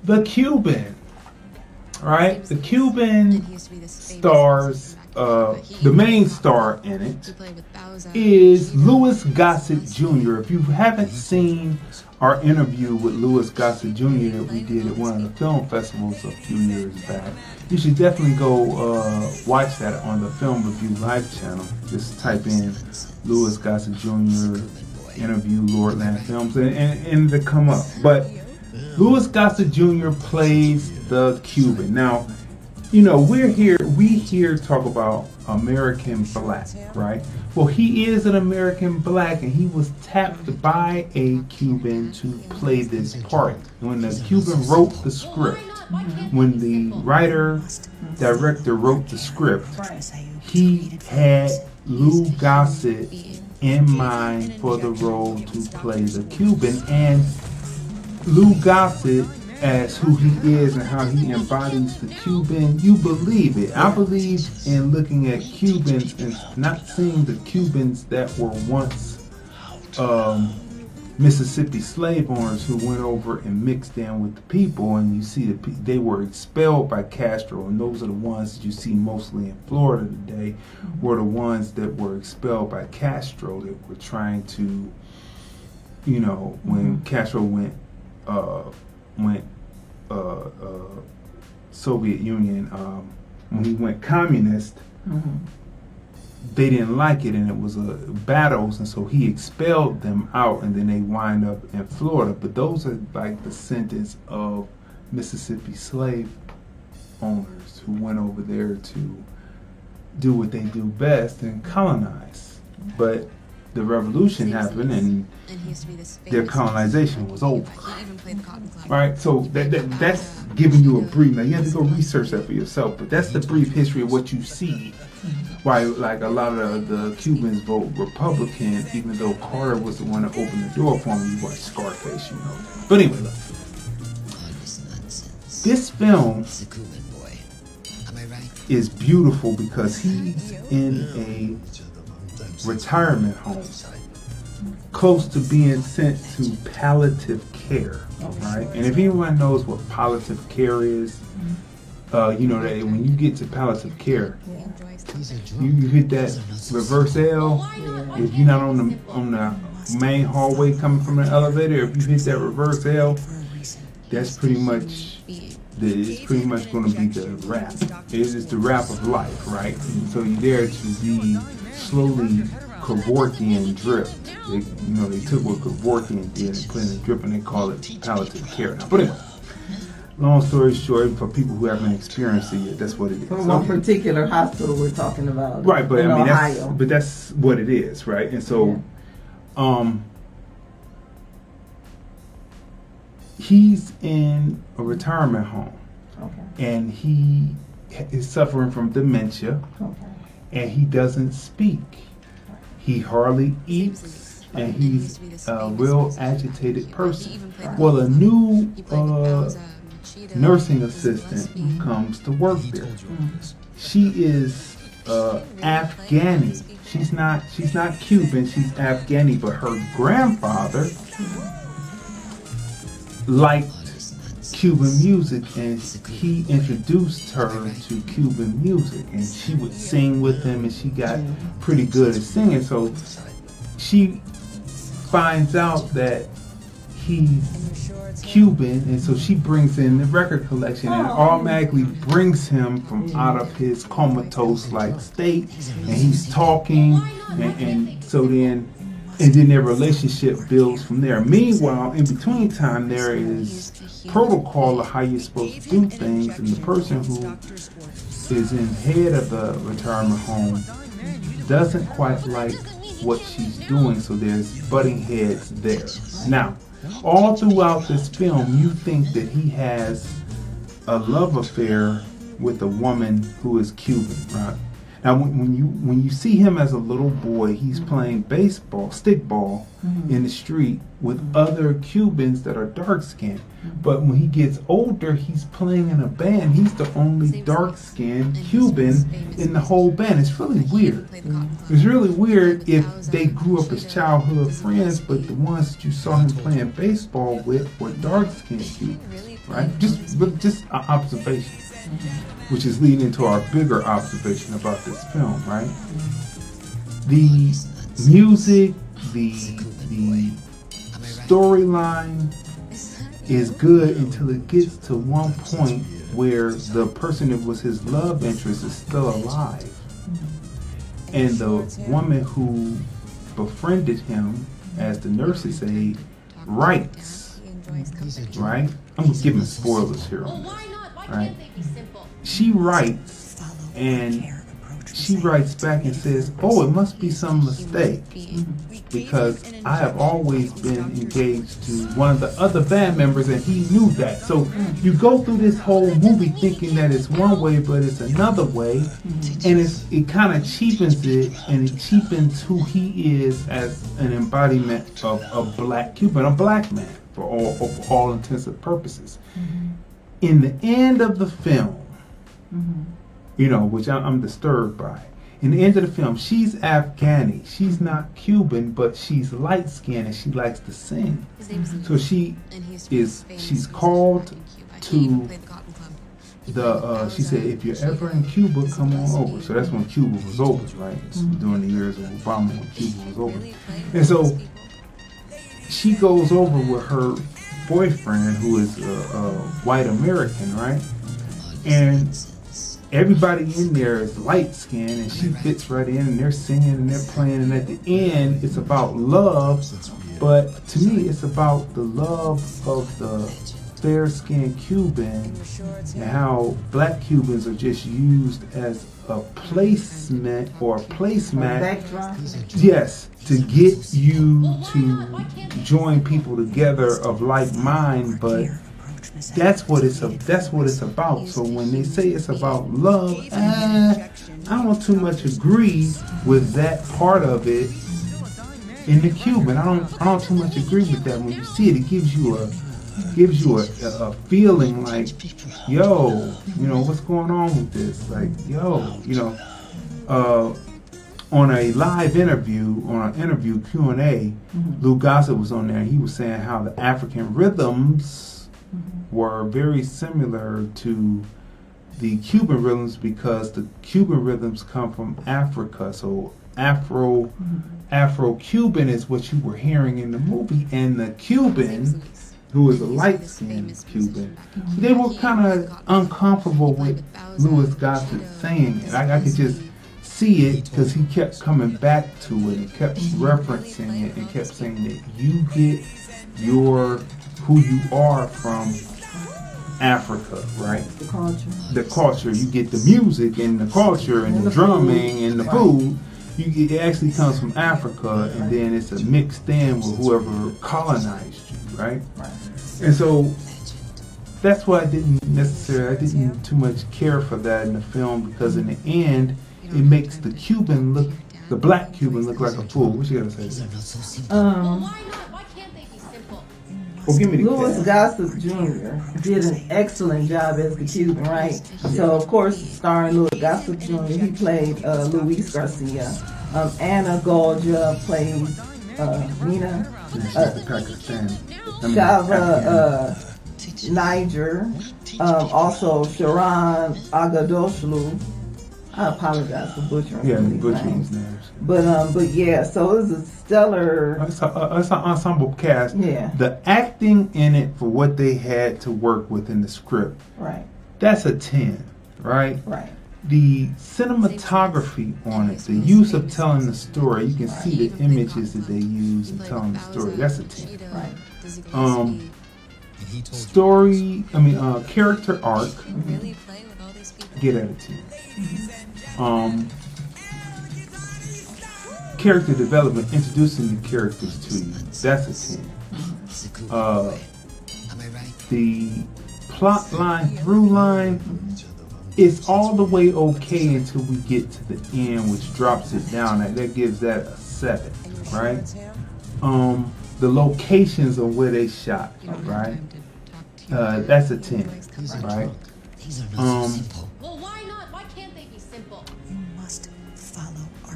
The Cuban. Right? The Cuban stars, the main star in it is Louis Gossett Jr. If you haven't seen our interview with Louis Gossett Jr. that we did at one of the film festivals a few years back, you should definitely go watch that on the Film Review Live channel. Just type in Louis Gossett Jr. interview Lordland Films and it'll come up. But Louis Gossett Jr. plays the Cuban. Now, you know, we here talk about American Black, right? Well, he is an American Black, and he was tapped by a Cuban to play this part. When the Cuban wrote the script, when the director wrote the script, he had Lou Gossett in mind for the role to play the Cuban, and Lou Gossett, as who he is and how he embodies the Cuban, you believe it. I believe in looking at Cubans and not seeing the Cubans that were once Mississippi slave owners who went over and mixed in with the people, and you see they were expelled by Castro, and those are the ones that you see mostly in Florida today, were the ones that were expelled by Castro that were trying to, you know, when Castro went Soviet Union, when he went communist, they didn't like it, and it was battles, and so he expelled them out, and then they wind up in Florida. But those are like descendants of Mississippi slave owners who went over there to do what they do best and colonize. But the revolution happened, and their colonization was over. Right? So that's giving you a brief. Now you have to go research that for yourself, but that's the brief history of what you see. Why, like, a lot of the Cubans vote Republican, even though Carter was the one that opened the door for him. You watch Scarface, you know. But anyway, look. This film is beautiful because he's in a retirement home, close to being sent to palliative care, right? And if anyone knows what palliative care is, you know that when you get to palliative care, you hit that reverse L. If you're not on the main hallway coming from the elevator, if you hit that reverse L, that's pretty much going to be the wrap. It is the wrap of life, right? And so you're there to be slowly Kevorkian dripped. They took what Kevorkian did and put in a drip, and they call it palliative care now. But anyway, long story short, for people who haven't experienced it yet, that's what it is. From one particular hospital we're talking about, right? But in Ohio. That's what it is, right? And so, he's in a retirement home, and he is suffering from dementia, and he doesn't speak. He hardly eats, and he's a real agitated person. Well, a new nursing assistant comes to work there. She is Afghani. She's not Cuban. She's Afghani, but her grandfather liked Cuban music, and he introduced her to Cuban music, and she would sing with him, and she got pretty good at singing. So she finds out that he's Cuban, and so she brings in the record collection and automatically brings him from out of his comatose like state, and he's talking, and so then their relationship builds from there. Meanwhile, in between time, there is protocol of how you're supposed to do things, and the person who is in head of the retirement home doesn't quite like what she's doing, so there's butting heads there. Now, all throughout this film, you think that he has a love affair with a woman who is Cuban, right? Now, when you see him as a little boy, he's playing baseball, stickball, in the street with other Cubans that are dark-skinned. But when he gets older, he's playing in a band. He's the only dark-skinned Cuban in the whole band. It's really weird. It's really weird if they grew up as childhood friends, but the ones that you saw him playing baseball with were dark-skinned Cubans. right? Just an observation, which is leading into our bigger observation about this film, right? The music, the storyline is good until it gets to one point where the person that was his love interest is still alive, and the woman who befriended him as the nurse's aide writes, right? I'm giving spoilers here on this, right? She writes, and she writes back and says, "Oh, it must be some mistake, because I have always been engaged to one of the other band members, and he knew that." So you go through this whole movie thinking that it's one way, but it's another way, and it kind of cheapens it, and it cheapens who he is as an embodiment of a black Cuban, a black man for all intents and purposes. In the end of the film, which I'm disturbed by. In the end of the film, she's Afghani. She's not Cuban, but she's light skinned and she likes to sing. So she's called to she said, if you're ever in Cuba, come on over. So that's when Cuba was over, right? During the years of Obama, when Cuba was over. And so she goes over with her boyfriend, who is a white American, right? And everybody in there is light skinned, and she fits right in, and they're singing and they're playing, and at the end it's about love, but to me it's about the love of the fair skinned Cuban and how black Cubans are just used as a placement or a placemat, yes, to get you to join people together of like mind, but that's what it's about. So when they say it's about love, I don't too much agree with that part of it in the Cuban. I don't too much agree with that. When you see it, it gives you a feeling like, yo, what's going on with this? Like, yo, on a live interview, on an interview Q&A, Lou Gossett was on there, and he was saying how the African rhythms were very similar to the Cuban rhythms, because the Cuban rhythms come from Africa. So Afro-Cuban is what you were hearing in the movie, and the Cuban, who is a light-skinned Cuban, they were kind of uncomfortable with Louis Gossett saying it. I could just see it because he kept coming back to it and kept referencing it and kept saying that you get who you are from Africa, right? The culture. You get the music and the culture and the drumming and the food. It actually comes from Africa, and then it's a mixed in with whoever colonized you, right? And so that's why I didn't too much care for that in the film, because in the end, it makes the black Cuban look like a fool. What you gotta say? Give me the Louis Gossett Jr. did an excellent job as the Cuban, right? So, of course, starring Louis Gossett Jr., he played Luis Garcia. Anna Golja played Nina. Shava Niger. Also, Sharon Agadoshlu. I apologize for butchering these names. But yeah, so it was a stellar. It's an ensemble cast. Yeah. The acting in it for what they had to work with in the script. Right. That's a 10, right? Right. The cinematography on it, the use of telling the story, you can see the images that they use in telling the story. That's a 10. Right. Character arc. Get at a 10. Character development, introducing the characters to you. That's a 10. The plot line, through line, it's all the way okay until we get to the end, which drops it down. That gives that a 7, right? The locations of where they shot, right? That's a 10, right?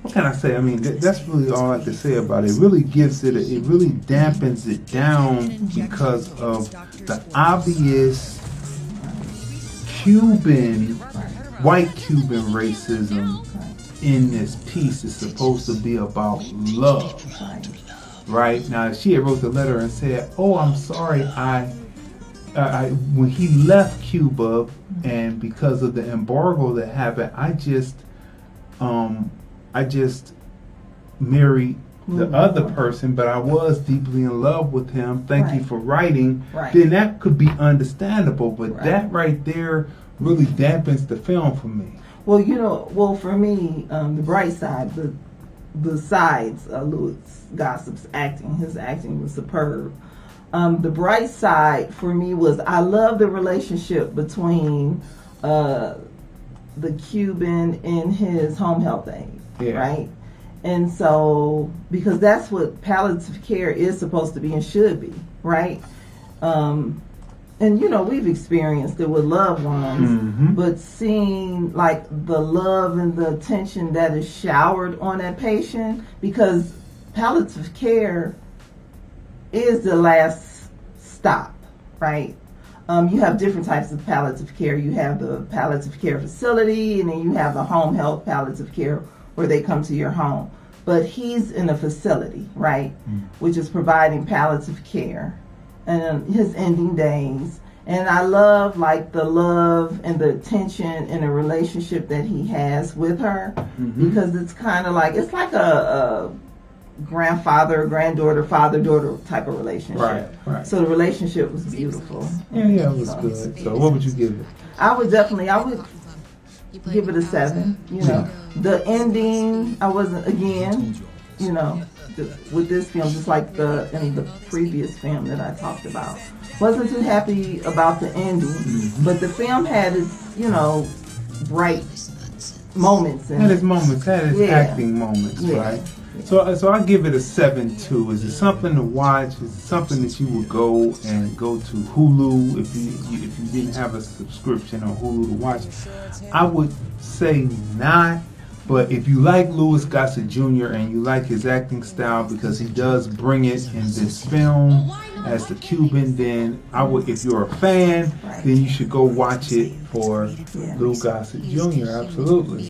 what can I say? I mean, that's really all I can say about it. It really gives it, it really dampens it down because of the obvious Cuban, white Cuban racism in this piece. Is supposed to be about love, right? Now, if she had wrote the letter and said, "Oh, I'm sorry, when he left Cuba, and because of the embargo that happened, I just married the other person, but I was deeply in love with him. Thank you for writing." Then that could be understandable, but that right there really dampens the film for me. Well, you know, for me, the bright side, besides Louis Gossip's acting, his acting was superb. The bright side for me was I love the relationship between the Cuban and his home health aide, right? And so, because that's what palliative care is supposed to be and should be, right? And you know, we've experienced it with loved ones, but seeing like the love and the attention that is showered on that patient, because palliative care is the last stop, right? You have different types of palliative care. You have the palliative care facility, and then you have the home health palliative care where they come to your home. But he's in a facility, right, which is providing palliative care, and his ending days. And I love like the love and the attention and the relationship that he has with her, because it's kind of like, it's like a grandfather, granddaughter, father-daughter type of relationship. Right. So the relationship was beautiful. Yeah, it was good. So what would you give it? I would give it a 7. You know, the ending, I wasn't, again, you know, with this film, just like in the previous film that I talked about, wasn't too happy about the ending, but the film had its, you know, bright moments. Had its moments, had its acting moments, right? So I give it a 7 too. Is it something to watch? Is it something that you would go to Hulu if you didn't have a subscription on Hulu to watch? I would say not. But if you like Louis Gossett Jr. and you like his acting style, because he does bring it in this film as the Cuban, then I would. If you're a fan, then you should go watch it for Louis Gossett Jr. Absolutely.